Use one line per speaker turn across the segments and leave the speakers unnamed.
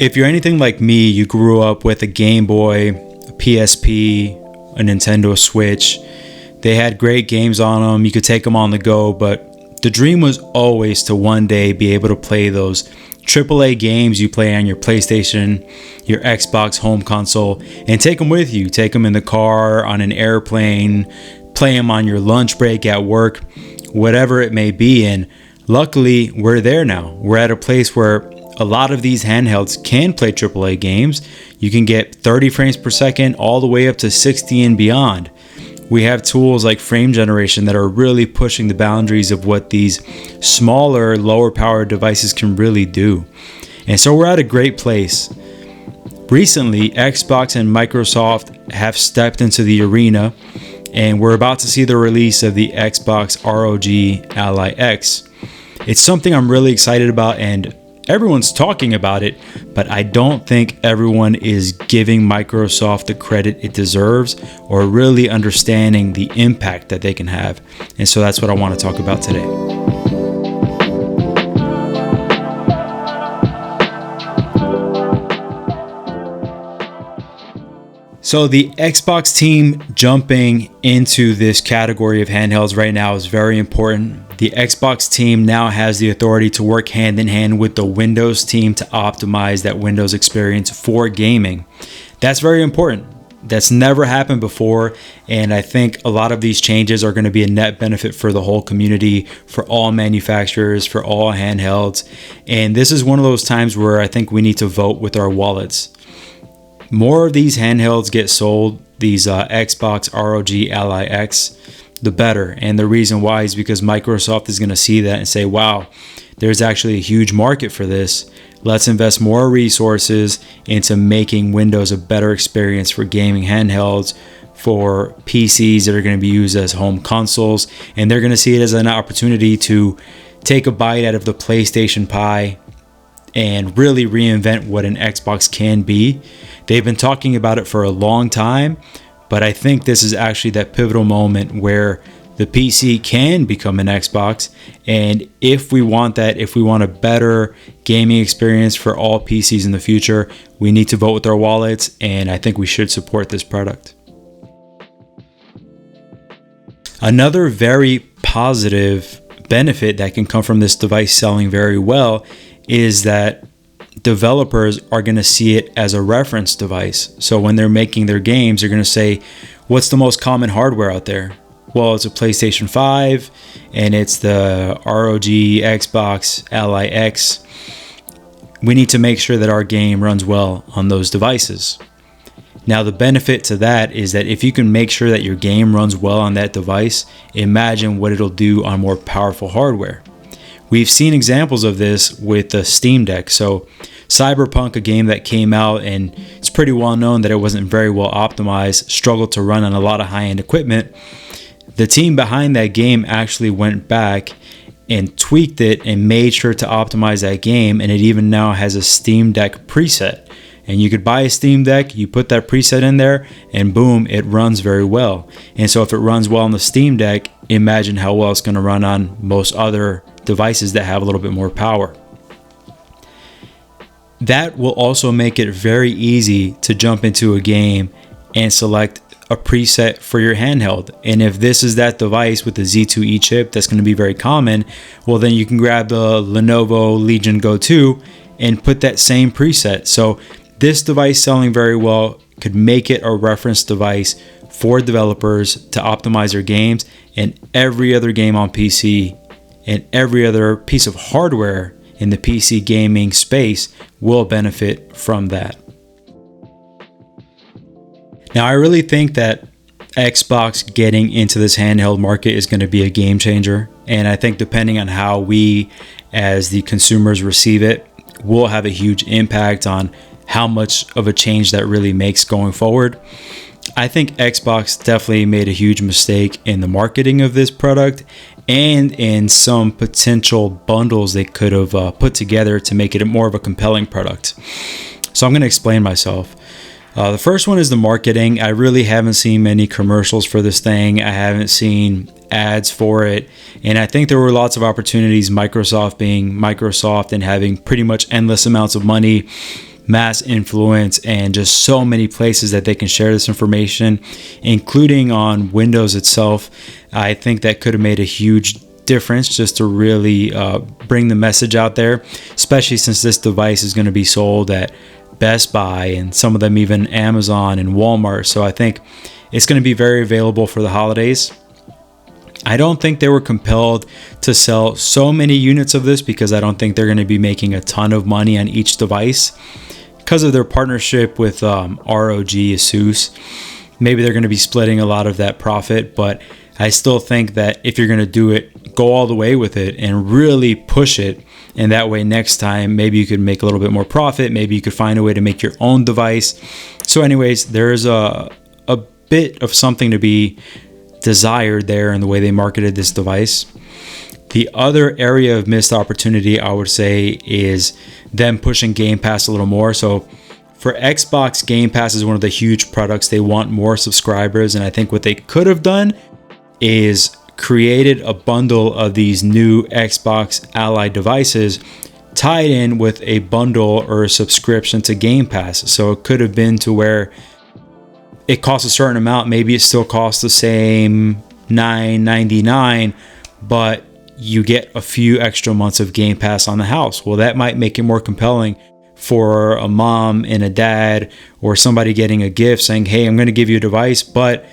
If you're anything like me, you grew up with a Game Boy, a PSP, a Nintendo Switch. They had great games on them. You could take them on the go, but the dream was always to one day be able to play those AAA games you play on your PlayStation, your Xbox home console, and take them with you. Take them in the car, on an airplane, play them on your lunch break at work, whatever it may be. And luckily, we're there now. We're at a place where a lot of these handhelds can play AAA games. You can get 30 frames per second all the way up to 60 and beyond. We have tools like frame generation that are really pushing the boundaries of what these smaller, lower powered devices can really do. And so we're at a great place. Recently, Xbox and Microsoft have stepped into the arena, and we're about to see the release of the Xbox ROG Ally X. It's something I'm really excited about, and everyone's talking about it, but I don't think everyone is giving Microsoft the credit it deserves or really understanding the impact that they can have. And so that's what I want to talk about today. So the Xbox team jumping into this category of handhelds right now is very important. The Xbox team now has the authority to work hand in hand with the Windows team to optimize that Windows experience for gaming. That's very important. That's never happened before, and I think a lot of these changes are going to be a net benefit for the whole community, for all manufacturers, for all handhelds. And this is one of those times where I think we need to vote with our wallets. More of these handhelds get sold, these Xbox ROG Ally X, the better. And the reason why is because Microsoft is going to see that and say, wow, there's actually a huge market for this. Let's invest more resources into making Windows a better experience for gaming handhelds, for PCs that are going to be used as home consoles. And they're going to see it as an opportunity to take a bite out of the PlayStation pie and really reinvent what an Xbox can be. They've been talking about it for a long time, but I think this is actually that pivotal moment where the PC can become an Xbox. And if we want that, if we want a better gaming experience for all PCs in the future, we need to vote with our wallets, and I think we should support this product. Another very positive benefit that can come from this device selling very well is that developers are going to see it as a reference device. So when they're making their games, they're going to say, what's the most common hardware out there? Well, it's a PlayStation 5 and it's the ROG Xbox Ally X. We need to make sure that our game runs well on those devices. Now, the benefit to that is that if you can make sure that your game runs well on that device, imagine what it'll do on more powerful hardware. We've seen examples of this with the Steam Deck. So Cyberpunk, a game that came out and it's pretty well known that it wasn't very well optimized, struggled to run on a lot of high-end equipment. The team behind that game actually went back and tweaked it and made sure to optimize that game, and it even now has a Steam Deck preset. And you could buy a Steam Deck, you put that preset in there, and boom, it runs very well. And so if it runs well on the Steam Deck, imagine how well it's going to run on most other devices that have a little bit more power. That will also make it very easy to jump into a game and select a preset for your handheld. And if this is that device with the Z2E chip that's going to be very common, well, then you can grab the Lenovo Legion Go 2 and put that same preset. So this device selling very well could make it a reference device for developers to optimize their games, and every other game on PC and every other piece of hardware in the PC gaming space will benefit from that. Now, I really think that Xbox getting into this handheld market is going to be a game changer. And I think depending on how we as the consumers receive it, will have a huge impact on how much of a change that really makes going forward. I think Xbox definitely made a huge mistake in the marketing of this product and in some potential bundles they could have put together to make it more of a compelling product. So I'm going to explain myself. The first one is the marketing. I really haven't seen many commercials for this thing. I haven't seen ads for it. And I think there were lots of opportunities, Microsoft being Microsoft and having pretty much endless amounts of money, mass influence and just so many places that they can share this information, including on Windows itself. I think that could have made a huge difference just to really bring the message out there, especially since this device is going to be sold at Best Buy and some of them even Amazon and Walmart. So I think it's going to be very available for the holidays. I don't think they were compelled to sell so many units of this because I don't think they're going to be making a ton of money on each device because of their partnership with ROG Asus. Maybe they're going to be splitting a lot of that profit, but I still think that if you're going to do it, go all the way with it and really push it. And that way next time, maybe you could make a little bit more profit. Maybe you could find a way to make your own device. So anyways, there's a bit of something to be desired there in the way they marketed this device. The other area of missed opportunity, I would say, is them pushing Game Pass a little more. So for Xbox, Game Pass is one of the huge products. They want more subscribers. And I think what they could have done is created a bundle of these new Xbox Ally devices tied in with a bundle or a subscription to Game Pass. So it could have been to where it costs a certain amount. Maybe it still costs the same $9.99, but you get a few extra months of Game Pass on the house. Well, that might make it more compelling for a mom and a dad or somebody getting a gift saying, hey, I'm going to give you a device, but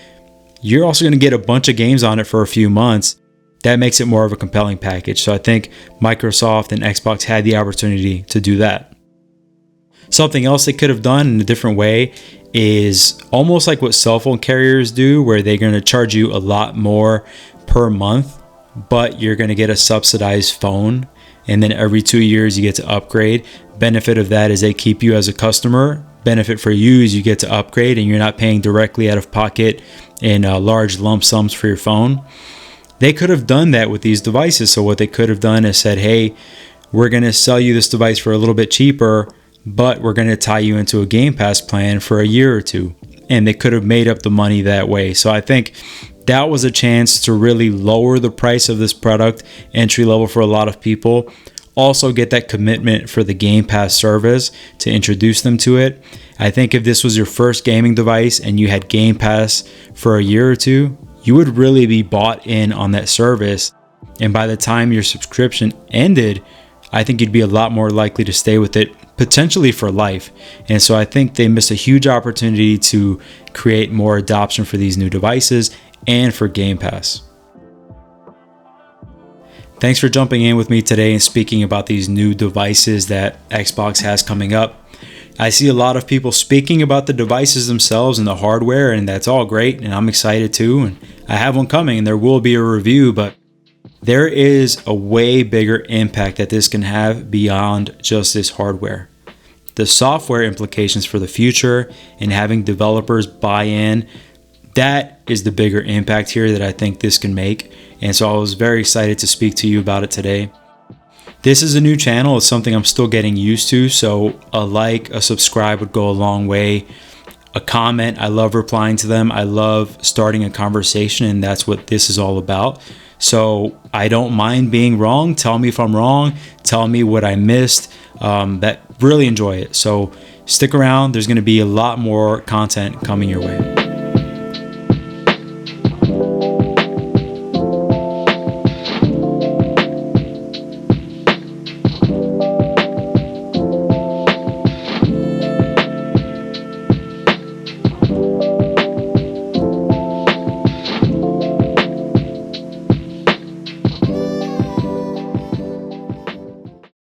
you're also going to get a bunch of games on it for a few months. That makes it more of a compelling package. So I think Microsoft and Xbox had the opportunity to do that. Something else they could have done in a different way is almost like what cell phone carriers do, where they're going to charge you a lot more per month, but you're going to get a subsidized phone. And then every 2 years you get to upgrade. Benefit of that is they keep you as a customer. Benefit for you is you get to upgrade and you're not paying directly out of pocket in large lump sums for your phone. They could have done that with these devices. So what they could have done is said, hey, we're going to sell you this device for a little bit cheaper, but we're going to tie you into a Game Pass plan for a year or two. And they could have made up the money that way. So I think that was a chance to really lower the price of this product, entry level for a lot of people. Also get that commitment for the Game Pass service to introduce them to it. I think if this was your first gaming device and you had Game Pass for a year or two, you would really be bought in on that service. And by the time your subscription ended, I think you'd be a lot more likely to stay with it, potentially for life. And so I think they missed a huge opportunity to create more adoption for these new devices and for Game Pass. Thanks for jumping in with me today and speaking about these new devices that Xbox has coming up. I see a lot of people speaking about the devices themselves and the hardware, and that's all great, and I'm excited too. And I have one coming, and there will be a review, but there is a way bigger impact that this can have beyond just this hardware. The software implications for the future and having developers buy in, that is the bigger impact here that I think this can make. And so I was very excited to speak to you about it today. This is a new channel. It's something I'm still getting used to. So a like, a subscribe would go a long way. A comment, I love replying to them. I love starting a conversation, and that's what this is all about. So I don't mind being wrong. Tell me if I'm wrong. Tell me what I missed. That really enjoy it. So stick around. There's going to be a lot more content coming your way.